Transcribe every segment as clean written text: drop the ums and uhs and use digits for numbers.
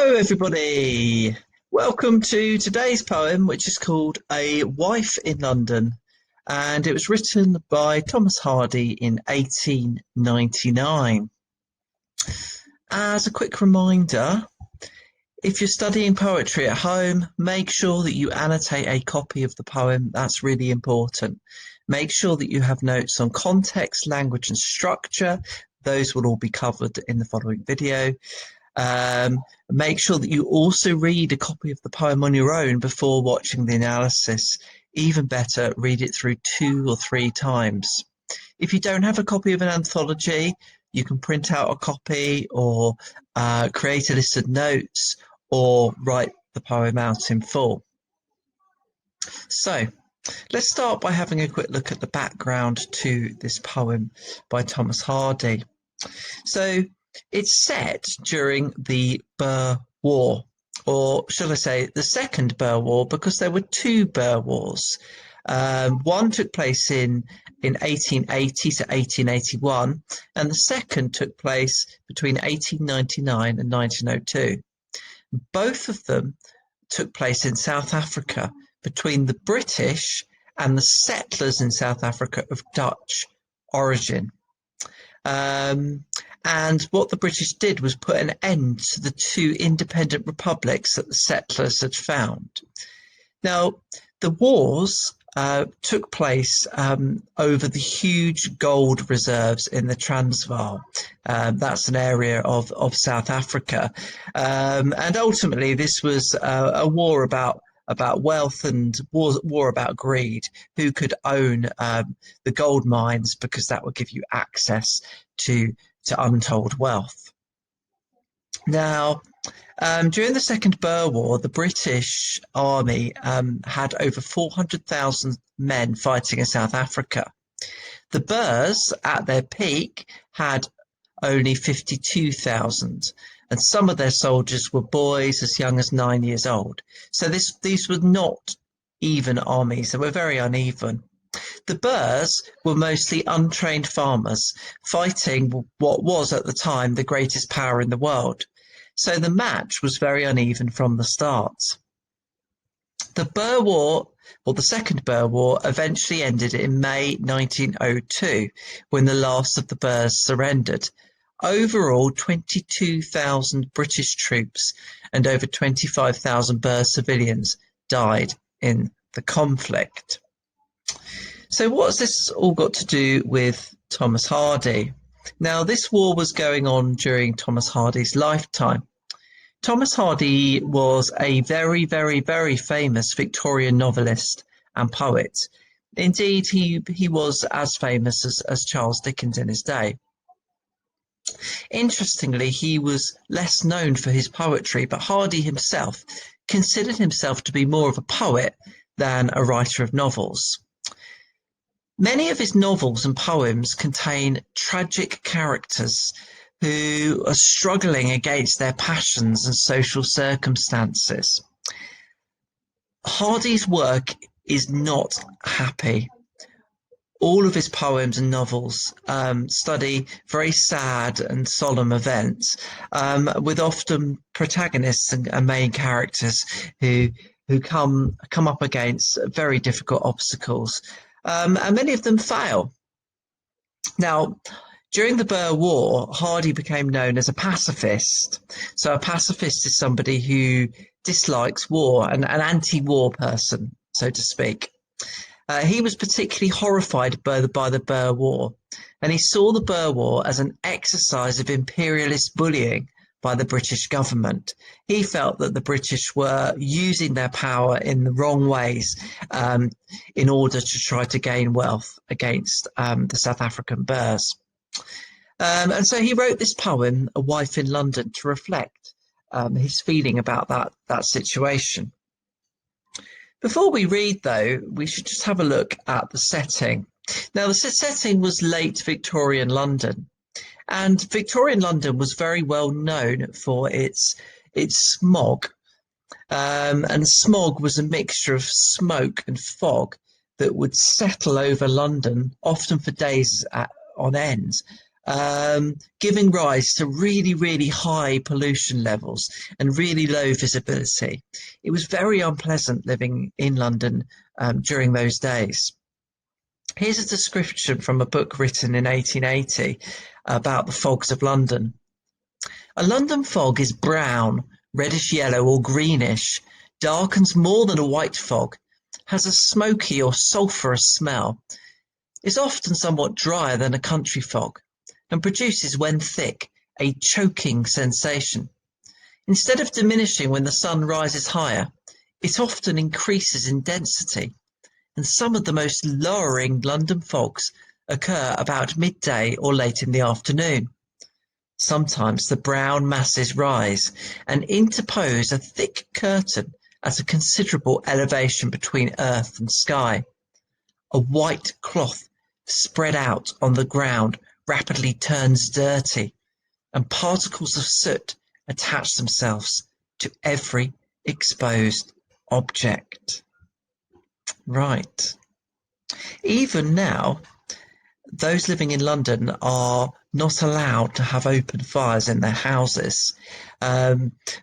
Hello everybody, welcome to today's poem, which is called A Wife in London, and it was written by Thomas Hardy in 1899. As a quick reminder, if you're studying poetry at home, make sure that you annotate a copy of the poem. That's really important. Make sure that you have notes on context, language and structure. Those will all be covered in the following video. Make sure that you also read a copy of the poem on your own before watching the analysis. Even better, read it through 2 or 3 times. If you don't have a copy of an anthology, you can print out a copy or create a list of notes or write the poem out in full. So let's start by having a quick look at the background to this poem by Thomas Hardy. So it's set during the Boer War, or shall I say the Second Boer War, because there were 2 Boer Wars. One took place in 1880 to 1881, and the second took place between 1899 and 1902. Both of them took place in South Africa between the British and the settlers in South Africa of Dutch origin. And what the British did was put an end to the 2 independent republics that the settlers had found. Now, the wars took place over the huge gold reserves in the Transvaal. That's an area of South Africa. And ultimately, this was a war about wealth and war about greed. Who could own the gold mines, because that would give you access to untold wealth. Now, during the Second Boer War, the British Army had over 400,000 men fighting in South Africa. The Boers, at their peak, had only 52,000, and some of their soldiers were boys as young as 9 years old. So these were not even armies, they were very uneven. The Boers were mostly untrained farmers fighting what was at the time the greatest power in the world. So the match was very uneven from the start. The Boer War, or the Second Boer War, eventually ended in May 1902, when the last of the Boers surrendered. Overall, 22,000 British troops and over 25,000 Boer civilians died in the conflict. So what's this all got to do with Thomas Hardy? Now, this war was going on during Thomas Hardy's lifetime. Thomas Hardy was a very, very, very famous Victorian novelist and poet. Indeed, he was as famous as Charles Dickens in his day. Interestingly, he was less known for his poetry, but Hardy himself considered himself to be more of a poet than a writer of novels. Many of his novels and poems contain tragic characters who are struggling against their passions and social circumstances. Hardy's work is not happy. All of his poems and novels study very sad and solemn events, with often protagonists and main characters who come up against very difficult obstacles. And many of them fail. Now, during the Boer War, Hardy became known as a pacifist. So a pacifist is somebody who dislikes war, an anti-war person, so to speak. He was particularly horrified by the Boer War, and he saw the Boer War as an exercise of imperialist bullying by the British government. He felt that the British were using their power in the wrong ways in order to try to gain wealth against the South African Boers. And so he wrote this poem, A Wife in London, to reflect his feeling about that situation. Before we read, though, we should just have a look at the setting. Now, the setting was late Victorian London. And Victorian London was very well known for its smog. And smog was a mixture of smoke and fog that would settle over London, often for days on end, giving rise to really, really high pollution levels and really low visibility. It was very unpleasant living in London during those days. Here's a description from a book written in 1880 about the fogs of London. A London fog is brown, reddish yellow or greenish, darkens more than a white fog, has a smoky or sulphurous smell, is often somewhat drier than a country fog, and produces, when thick, a choking sensation. Instead of diminishing when the sun rises higher, it often increases in density, and some of the most lowering London fogs occur about midday or late in the afternoon. Sometimes the brown masses rise and interpose a thick curtain at a considerable elevation between earth and sky. A white cloth spread out on the ground rapidly turns dirty, and particles of soot attach themselves to every exposed object. Right. Even now, those living in London are not allowed to have open fires in their houses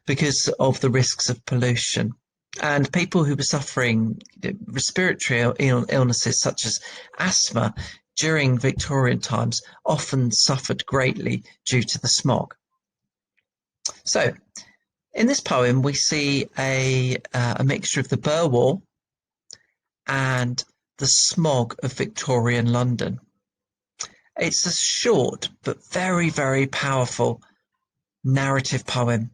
because of the risks of pollution. And people who were suffering respiratory illnesses such as asthma during Victorian times often suffered greatly due to the smog. So, in this poem, we see a mixture of the Boer War and the smog of Victorian London. It's a short but very, very powerful narrative poem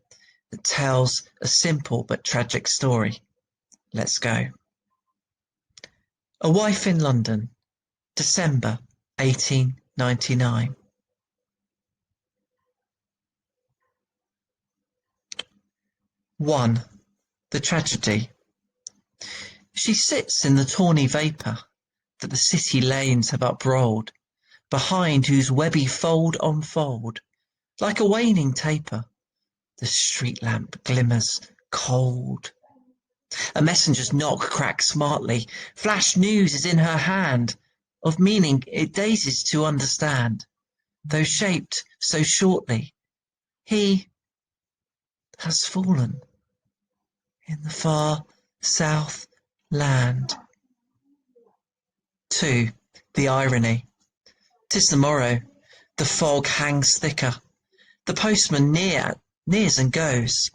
that tells a simple but tragic story. Let's go. A Wife in London, December 1899. One, the tragedy. She sits in the tawny vapour that the city lanes have uprolled, behind whose webby fold on fold, like a waning taper, the street lamp glimmers cold. A messenger's knock cracks smartly, flash news is in her hand, of meaning it dazes to understand, though shaped so shortly. He has fallen in the far south land. 2. The irony. 'Tis the morrow, the fog hangs thicker, the postman nears and goes,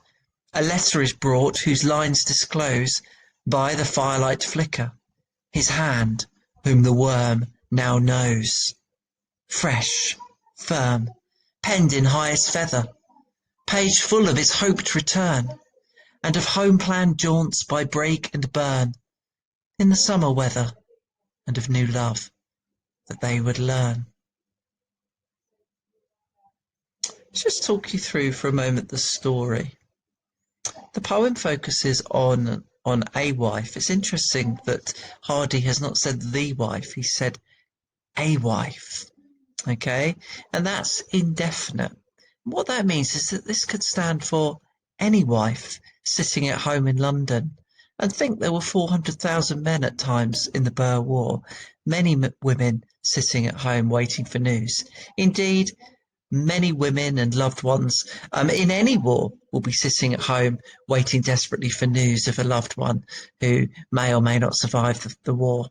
a letter is brought whose lines disclose, by the firelight flicker, his hand whom the worm now knows. Fresh, firm, penned in highest feather, page full of his hoped return, and of home-planned jaunts by brake and burn, in the summer weather, and of new love that they would learn. Let's just talk you through for a moment the story. The poem focuses on a wife. It's interesting that Hardy has not said the wife, he said a wife, okay? And that's indefinite. What that means is that this could stand for any wife sitting at home in London. And think there were 400,000 men at times in the Boer War, many women sitting at home waiting for news. Indeed, many women and loved ones in any war will be sitting at home waiting desperately for news of a loved one who may or may not survive the war.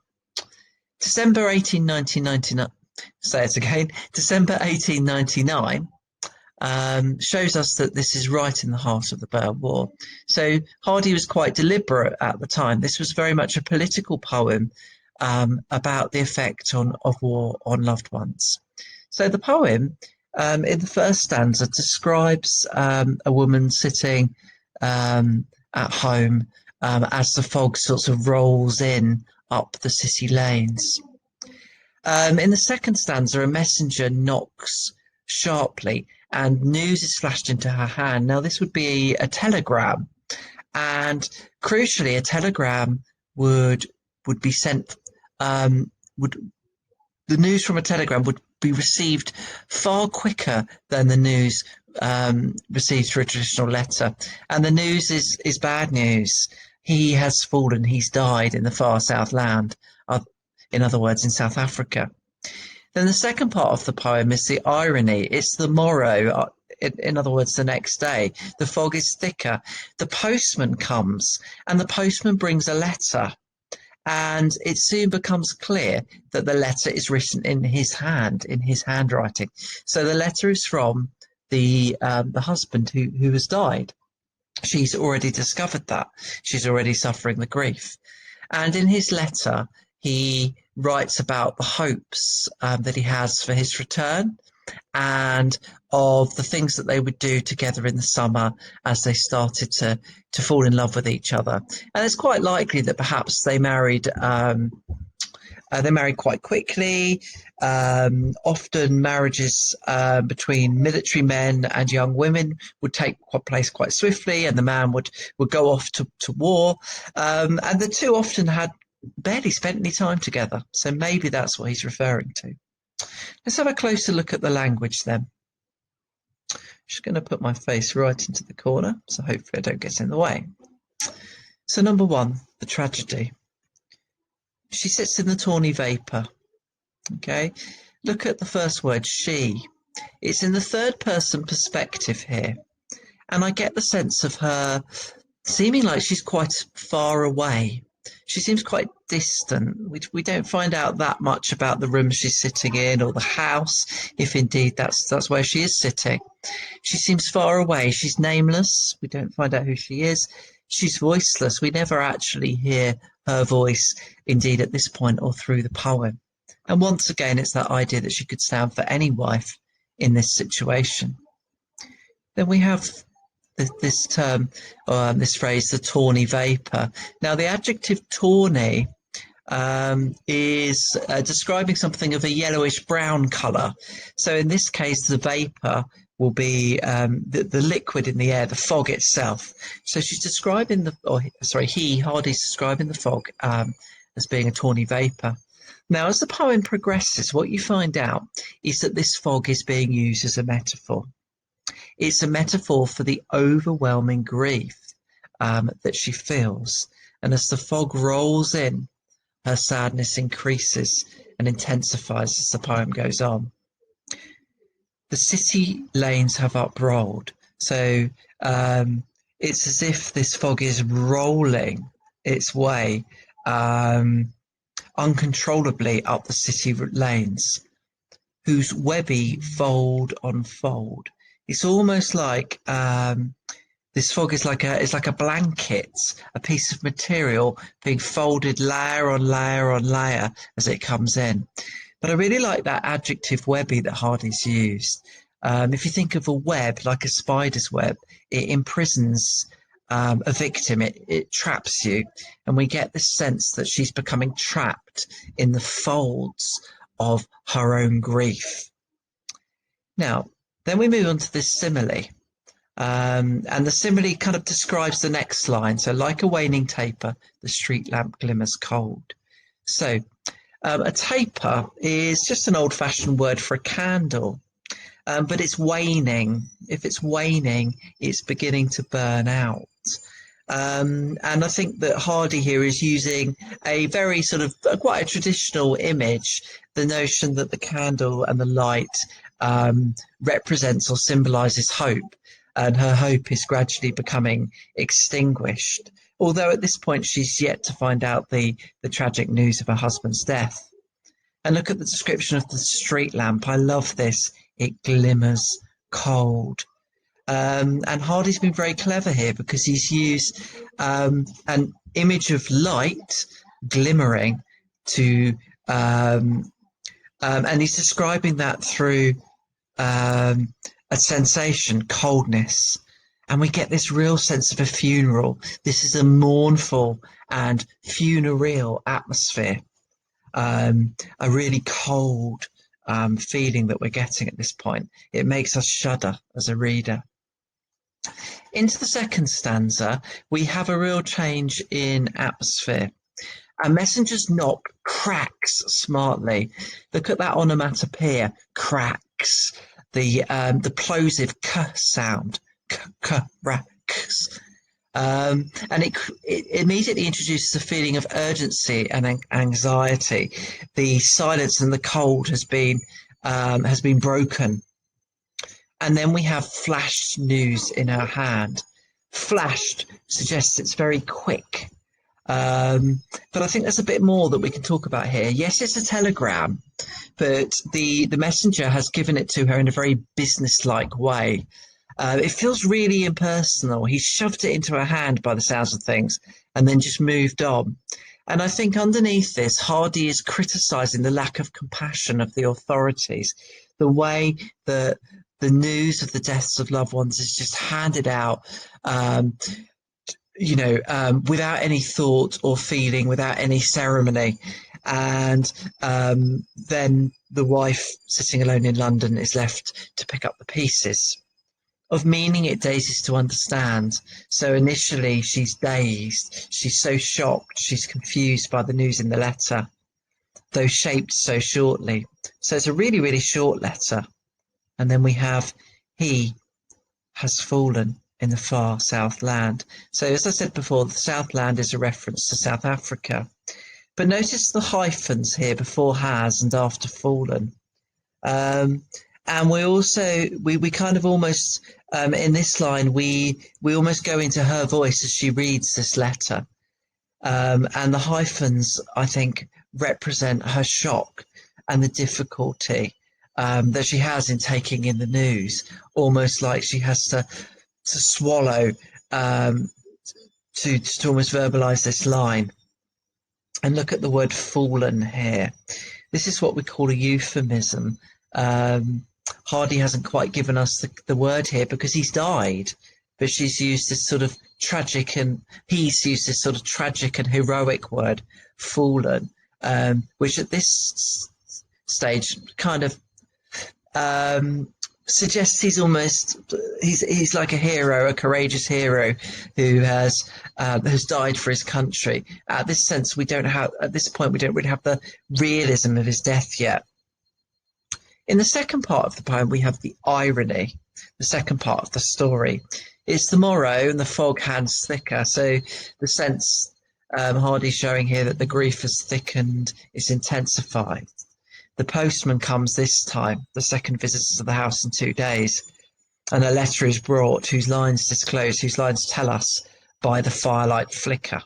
December 1899, say it again, December 1899 shows us that this is right in the heart of the Boer War. So Hardy was quite deliberate at the time. This was very much a political poem about the effect of war on loved ones. So the poem in the first stanza describes a woman sitting at home as the fog sort of rolls in up the city lanes. In the second stanza, a messenger knocks sharply and news is flashed into her hand. Now, this would be a telegram, and crucially, a telegram would be sent. The news from a telegram would be received far quicker than the news received through a traditional letter, and the news is bad news. He has fallen. He's died in the far south land. In other words, in South Africa. Then the second part of the poem is the irony. It's the morrow. In other words, the next day. The fog is thicker. The postman comes, and the postman brings a letter. And it soon becomes clear that the letter is written in his hand, in his handwriting. So the letter is from the husband who has died. She's already discovered that. She's already suffering the grief. And in his letter, he writes about the hopes that he has for his return, and of the things that they would do together in the summer as they started to fall in love with each other. And it's quite likely that perhaps they married quite quickly. Often marriages between military men and young women would take place quite swiftly, and the man would go off to war. And the two often had barely spent any time together. So maybe that's what he's referring to. Let's have a closer look at the language then. Just going to put my face right into the corner, so hopefully I don't get in the way. So number one, the tragedy. She sits in the tawny vapour. Okay, look at the first word, she. It's in the third person perspective here, and I get the sense of her seeming like she's quite far away. She seems quite distant. We don't find out that much about the room she's sitting in or the house, if indeed that's where she is sitting. She seems far away. She's nameless. We don't find out who she is. She's voiceless. We never actually hear her voice, indeed, at this point or through the poem. And once again, it's that idea that she could stand for any wife in this situation. Then we have this term, this phrase, the tawny vapour. Now, the adjective tawny is describing something of a yellowish brown colour. So in this case, the vapour will be the liquid in the air, the fog itself. So she's describing Hardy's describing the fog as being a tawny vapour. Now, as the poem progresses, what you find out is that this fog is being used as a metaphor. It's a metaphor for the overwhelming grief that she feels. And as the fog rolls in, her sadness increases and intensifies as the poem goes on. The city lanes have uprolled. So it's as if this fog is rolling its way uncontrollably up the city lanes, whose webby fold on fold. It's almost like this fog is like a blanket, a piece of material being folded layer on layer on layer as it comes in. But I really like that adjective webby that Hardy's used. If you think of a web, like a spider's web, it imprisons a victim, it traps you, and we get this sense that she's becoming trapped in the folds of her own grief. Now, then we move on to this simile. And the simile kind of describes the next line. So, like a waning taper, the street lamp glimmers cold. So, a taper is just an old-fashioned word for a candle, but it's waning. If it's waning, it's beginning to burn out. And I think that Hardy here is using a very sort of quite a traditional image, the notion that the candle and the light represents or symbolizes hope, and her hope is gradually becoming extinguished. Although at this point she's yet to find out the tragic news of her husband's death. And look at the description of the street lamp. I love this. It glimmers cold. And Hardy's been very clever here because he's used an image of light glimmering to, and he's describing that through a sensation, coldness. And we get this real sense of a funeral. This is a mournful and funereal atmosphere. A really cold feeling that we're getting at this point. It makes us shudder as a reader. Into the second stanza, we have a real change in atmosphere. A messenger's knock cracks smartly. Look at that onomatopoeia, cracks. The plosive k sound, cracks. And it immediately introduces a feeling of urgency and anxiety. The silence and the cold has been broken. And then we have flash news in her hand. Flashed suggests it's very quick. But I think there's a bit more that we can talk about here. Yes, it's a telegram, but the messenger has given it to her in a very businesslike way. It feels really impersonal. He shoved it into her hand by the sounds of things and then just moved on. And I think underneath this, Hardy is criticising the lack of compassion of the authorities, the way that the news of the deaths of loved ones is just handed out, without any thought or feeling, without any ceremony. And then the wife, sitting alone in London, is left to pick up the pieces. Of meaning it dazes to understand. So initially she's dazed, she's so shocked, she's confused by the news in the letter, though shaped so shortly. So it's a really, really short letter. And then we have, he has fallen in the far south land. So as I said before, the South land is a reference to South Africa. But notice the hyphens here before has and after fallen. And we also, we kind of almost, in this line, we almost go into her voice as she reads this letter. And the hyphens, I think, represent her shock and the difficulty that she has in taking in the news, almost like she has to swallow to almost verbalize this line. And look at the word fallen here. This is what we call a euphemism. Hardy hasn't quite given us the word here because he's died, but she's used this sort of tragic and he's used this sort of tragic and heroic word, fallen, which at this stage kind of suggests he's like a hero, a courageous hero who has died for his country. At this point we don't really have the realism of his death yet. In the second part of the poem, we have the irony, the second part of the story. It's the morrow and the fog hangs thicker. So the sense Hardy's showing here that the grief has thickened, it's intensified. The postman comes this time, the second visitor to the house in 2 days, and a letter is brought whose lines tell us by the firelight flicker.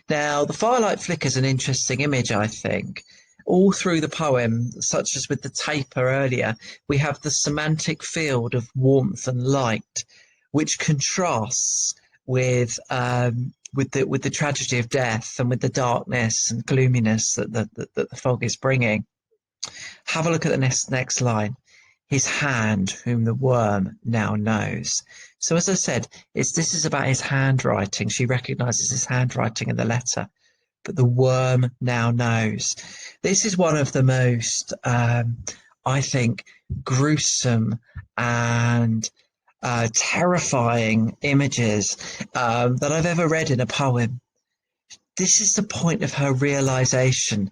Now, the firelight flicker is an interesting image, I think. All through the poem, such as with the taper earlier, we have the semantic field of warmth and light, which contrasts with the tragedy of death and with the darkness and gloominess that the fog is bringing. Have a look at the next line. His hand, whom the worm now knows. So as I said, this is about his handwriting. She recognises his handwriting in the letter. But the worm now knows. This is one of the most, I think, gruesome and terrifying images that I've ever read in a poem. This is the point of her realization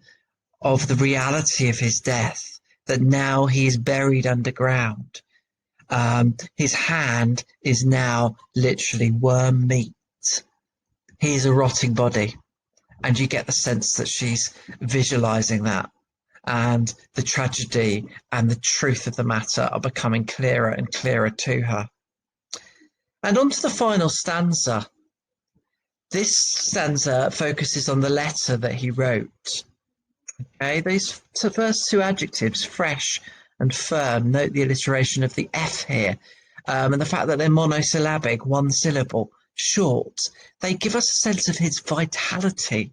of the reality of his death, that now he is buried underground. His hand is now literally worm meat. He is a rotting body. And you get the sense that she's visualizing that, and the tragedy and the truth of the matter are becoming clearer and clearer to her. And on to the final stanza. This stanza focuses on the letter that he wrote. Okay, these first two adjectives, fresh and firm, note the alliteration of the F here, and the fact that they're monosyllabic, one syllable, short. They give us a sense of his vitality.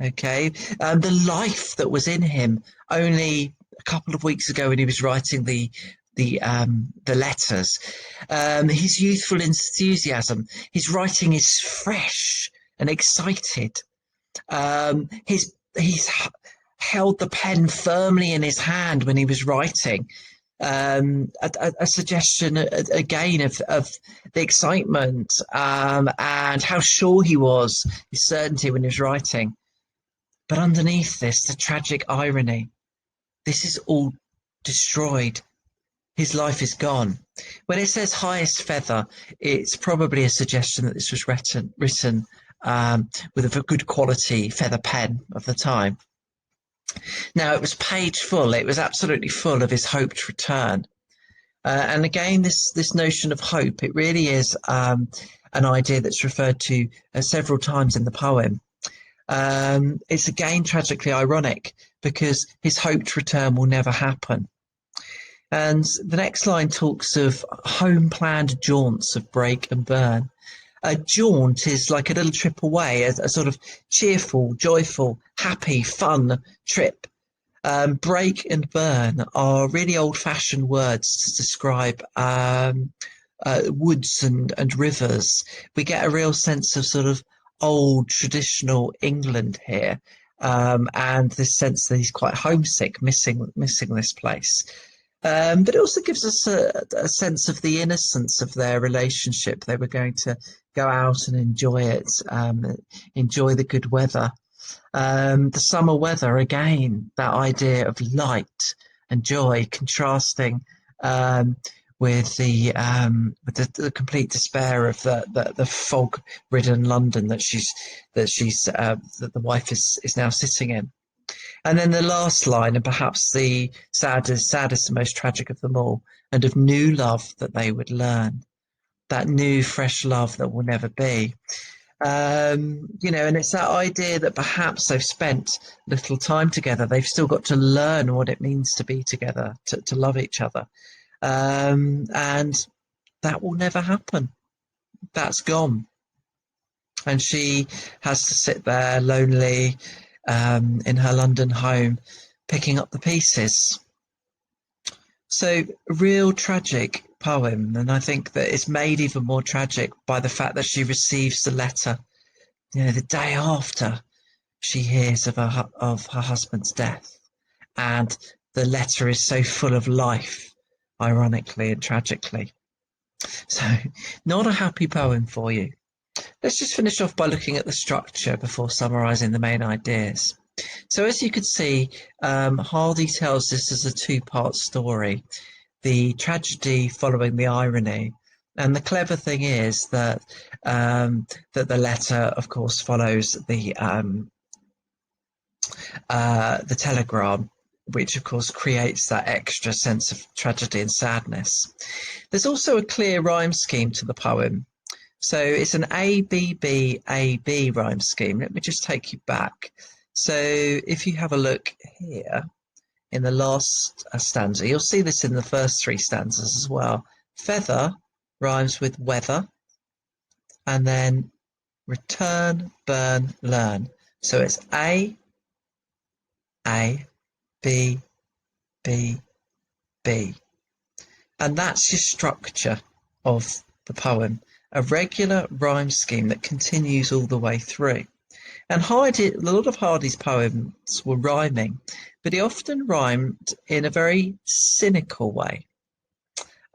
Okay, the life that was in him only a couple of weeks ago when he was writing the letters. His youthful enthusiasm, his writing is fresh and excited. He's held the pen firmly in his hand when he was writing. A suggestion again of the excitement and how sure he was, his certainty when he was writing. But underneath this, the tragic irony. This is all destroyed. his life is gone. When it says highest feather, it's probably a suggestion that this was written with a good quality feather pen of the time. Now, it was page full. It was absolutely full of his hoped return. And again, this notion of hope, it really is an idea that's referred to several times in the poem. It's again tragically ironic because his hoped return will never happen. And the next line talks of home planned jaunts of break and burn. A jaunt is like a little trip away, a sort of cheerful, joyful, happy, fun trip. Break and burn are really old-fashioned words to describe woods and rivers. We get a real sense of sort of old traditional England here, and this sense that he's quite homesick, missing this place. But it also gives us a sense of the innocence of their relationship. They were going to go out and enjoy it, enjoy the good weather. The summer weather, again, that idea of light and joy contrasting with the complete despair of the fog-ridden London that the wife is now sitting in. And then the last line, and perhaps the saddest and most tragic of them all, and of new love that they would learn, that new fresh love that will never be. And it's that idea that perhaps they've spent little time together. They've still got to learn what it means to be together, to love each other. And that will never happen. That's gone. And she has to sit there lonely in her London home, picking up the pieces. So, a real tragic poem, and I think that it's made even more tragic by the fact that she receives the letter, the day after she hears of her husband's death, and the letter is so full of life, ironically and tragically. So, not a happy poem for you. Let's just finish off by looking at the structure before summarising the main ideas. So as you can see, Hardy tells this as a two-part story, the tragedy following the irony. And the clever thing is that the letter, of course, follows the telegram, which, of course, creates that extra sense of tragedy and sadness. There's also a clear rhyme scheme to the poem. So it's an A-B-B-A-B rhyme scheme. Let me just take you back. So if you have a look here in the last stanza, you'll see this in the first three stanzas as well. Feather rhymes with weather, and then return, burn, learn. So it's A, B, B, B. And that's your structure of the poem. A regular rhyme scheme that continues all the way through. And a lot of Hardy's poems were rhyming, but he often rhymed in a very cynical way.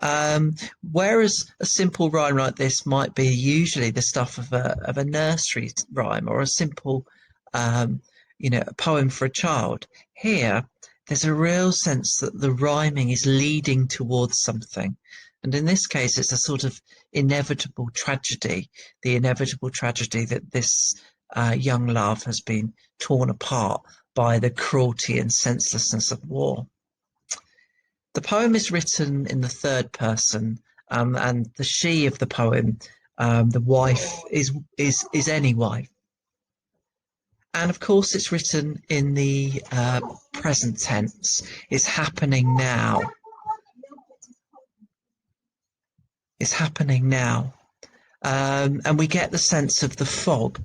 Whereas a simple rhyme like this might be usually the stuff of a nursery rhyme or a simple, a poem for a child. Here, there's a real sense that the rhyming is leading towards something. And in this case, it's a sort of inevitable tragedy, the inevitable tragedy that this young love has been torn apart by the cruelty and senselessness of war. The poem is written in the third person, and the she of the poem, the wife, is any wife. And of course, it's written in the present tense. It's happening now. It's happening now. And we get the sense of the fog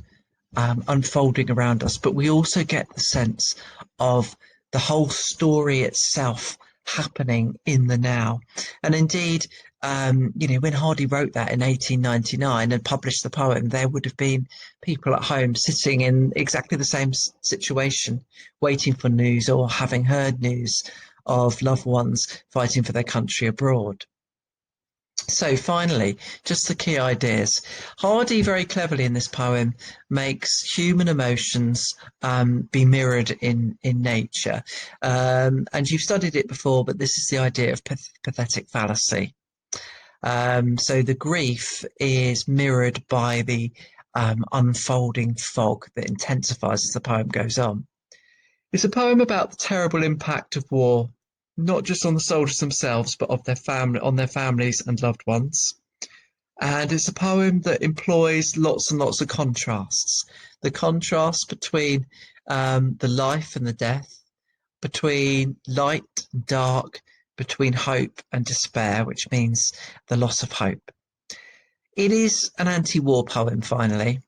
unfolding around us, but we also get the sense of the whole story itself happening in the now. And indeed, when Hardy wrote that in 1899 and published the poem, there would have been people at home sitting in exactly the same situation, waiting for news or having heard news of loved ones fighting for their country abroad. So finally, just the key ideas. Hardy very cleverly in this poem makes human emotions be mirrored in nature. And you've studied it before, but this is the idea of pathetic fallacy. So the grief is mirrored by the unfolding fog that intensifies as the poem goes on. It's a poem about the terrible impact of war, not just on the soldiers themselves, but of their family, on their families and loved ones. And it's a poem that employs lots and lots of contrasts. The contrast between the life and the death, between light and dark, between hope and despair, which means the loss of hope. It is an anti-war poem, finally,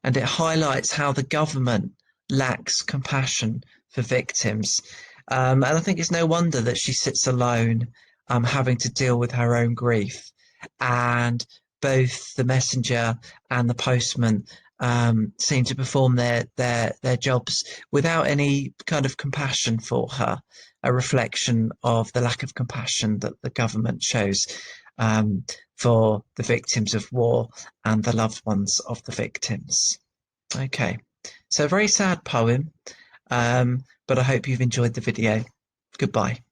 and it highlights how the government lacks compassion for victims. And I think it's no wonder that she sits alone, having to deal with her own grief. And both the messenger and the postman seem to perform their jobs without any kind of compassion for her, a reflection of the lack of compassion that the government shows for the victims of war and the loved ones of the victims. Okay, so a very sad poem, but I hope you've enjoyed the video. Goodbye.